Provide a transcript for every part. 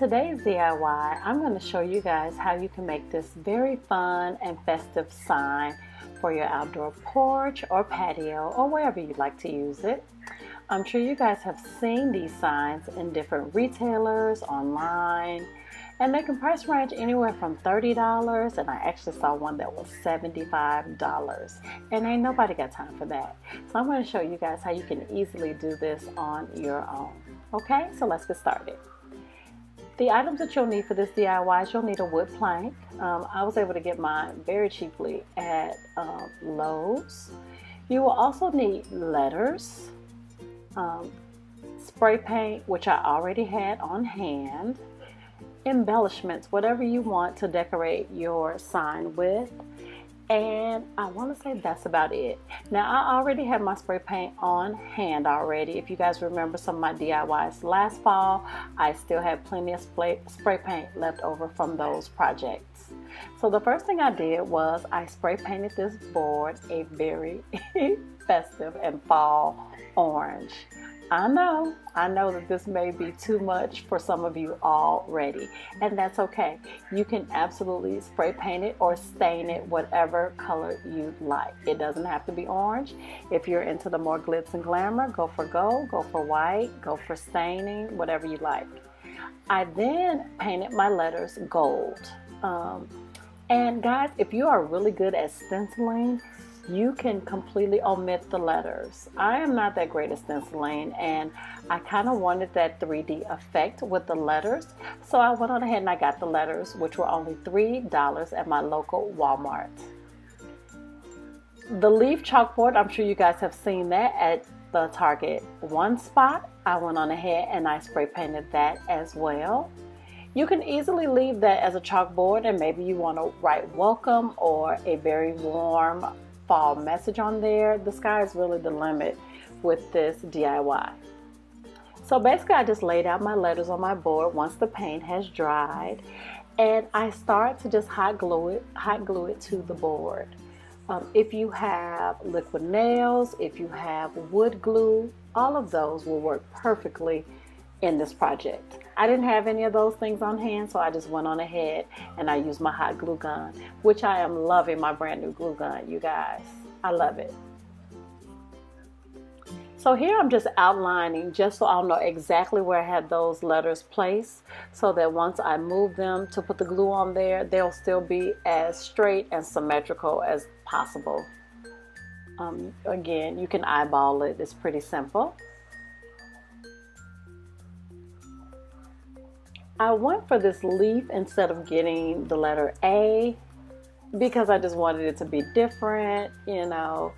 today's DIY, I'm going to show you guys how you can make this very fun and festive sign for your outdoor porch or patio or wherever you'd like to use it. I'm sure you guys have seen these signs in different retailers online, and they can price range anywhere from $30, and I actually saw one that was $75, and ain't nobody got time for that. So I'm going to show you guys how you can easily do this on your own. Okay, so let's get started. The items that you'll need for this DIY is you'll need a wood plank. I was able to get mine very cheaply at Lowe's. You will also need letters, spray paint, which I already had on hand, embellishments, whatever you want to decorate your sign with, and I want to say that's about it. Now, I already have my spray paint on hand already. If you guys remember some of my DIYs last fall, I still have plenty of spray paint left over from those projects. So the first thing I did was I spray painted this board a very festive and fall orange. I know that this may be too much for some of you already, and that's okay. You can absolutely spray paint it or stain it whatever color you like. It doesn't have to be orange. If you're into the more glitz and glamour, go for gold, go for white, go for staining, whatever you like. I then painted my letters gold. And guys, if you are really good at stenciling, you can completely omit the letters. I am not that great at stenciling, and I kind of wanted that 3D effect with the letters. So I went on ahead and I got the letters, which were only $3 at my local Walmart. The leaf chalkboard, I'm sure you guys have seen that at the Target one spot. I went on ahead and I spray painted that as well. You can easily leave that as a chalkboard, and maybe you want to write welcome or a very warm fall message on there. The sky is really the limit with this DIY. So basically I just laid out my letters on my board once the paint has dried, and I start to just hot glue it to the board. If you have liquid nails, if you have wood glue, all of those will work perfectly in this project. I didn't have any of those things on hand, so I just went on ahead and I used my hot glue gun, which I am loving my brand new glue gun, you guys. I love it. So here I'm just outlining just so I'll know exactly where I had those letters placed, so that once I move them to put the glue on there, they'll still be as straight and symmetrical as possible. Again, you can eyeball it. It's pretty simple. I went for this leaf instead of getting the letter A because I just wanted it to be different. You know,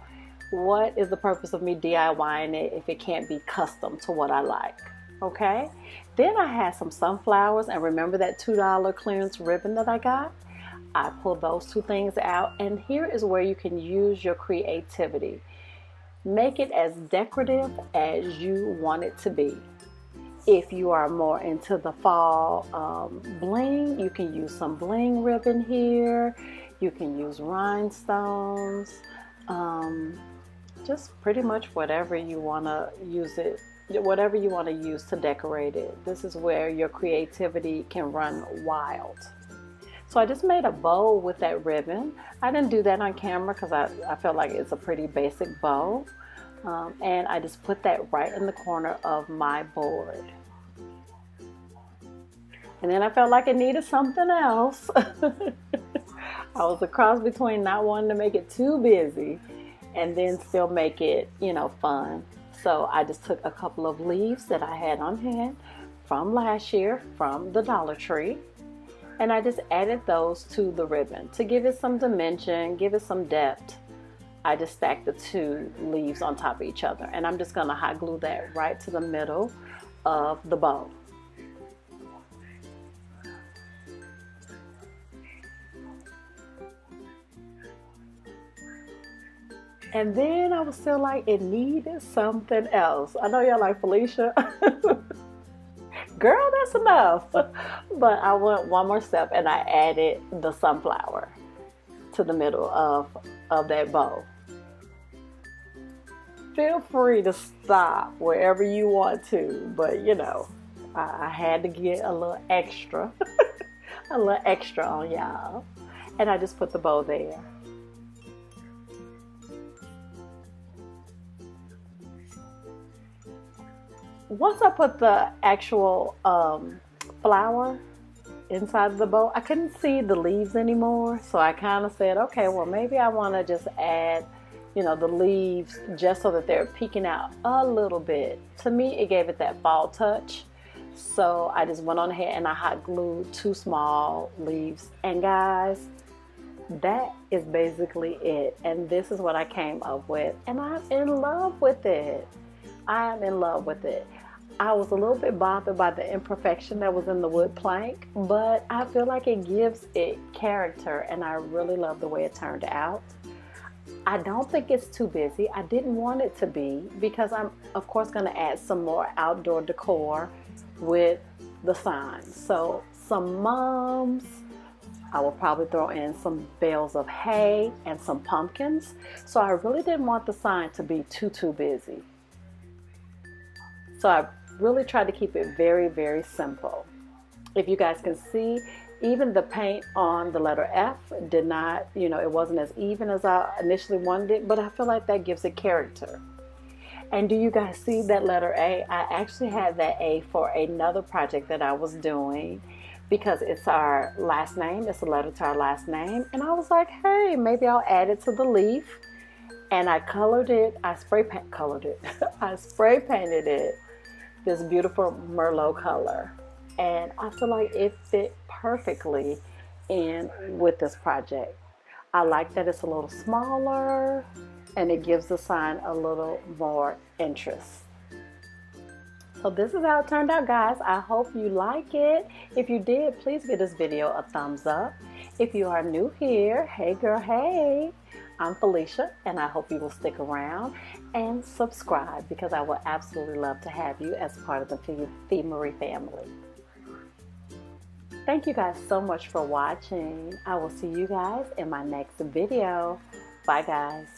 what is the purpose of me DIYing it if it can't be custom to what I like? Okay. Then I had some sunflowers, and remember that $2 clearance ribbon that I got? I pulled those two things out, and here is where you can use your creativity. Make it as decorative as you want it to be. If you are more into the fall bling, you can use some bling ribbon here. You can use rhinestones, just pretty much whatever you want to use it, whatever you want to use to decorate it. This is where your creativity can run wild. So I just made a bow with that ribbon. I didn't do that on camera because I felt like it's a pretty basic bow. And I just put that right in the corner of my board. And then I felt like it needed something else. I was a cross between not wanting to make it too busy and then still make it, you know, fun. So I just took a couple of leaves that I had on hand from last year from the Dollar Tree, and I just added those to the ribbon to give it some dimension, give it some depth. I just stacked the two leaves on top of each other, and I'm just going to hot glue that right to the middle of the bow. And then I was still like, it needed something else. I know y'all like, Felicia, girl, that's enough. But I went one more step and I added the sunflower to the middle of that bow. Feel free to stop wherever you want to, but you know, I had to get a little extra, a little extra on y'all. And I just put the bow there. Once I put the actual flower inside of the bow, I couldn't see the leaves anymore. So I kind of said, okay, well, maybe I want to just add, the leaves just so that they're peeking out a little bit. To me, it gave it that fall touch. So I just went on ahead and I hot glued 2 small leaves. And guys, that is basically it. And this is what I came up with. And I'm in love with it. I am in love with it. I was a little bit bothered by the imperfection that was in the wood plank, but I feel like it gives it character, and I really love the way it turned out. I don't think it's too busy. I didn't want it to be, because I'm of course going to add some more outdoor decor with the sign. So some mums, I will probably throw in some bales of hay and some pumpkins. So I really didn't want the sign to be too busy. So I really tried to keep it very, very simple. If you guys can see, even the paint on the letter F did not, it wasn't as even as I initially wanted it, but I feel like that gives it character. And do you guys see that letter A? I actually had that A for another project that I was doing, because it's our last name. It's a letter to our last name. And I was like, hey, maybe I'll add it to the leaf. And I colored it. I spray painted it this beautiful Merlot color. And I feel like it fit perfectly in with this project. I like that it's a little smaller and it gives the sign a little more interest. So this is how it turned out, guys. I hope you like it. If you did, please give this video a thumbs up. If you are new here, hey girl, hey. I'm Felicia, and I hope you will stick around and subscribe, because I would absolutely love to have you as part of the Thiemery family. Thank you guys so much for watching. I will see you guys in my next video. Bye, guys.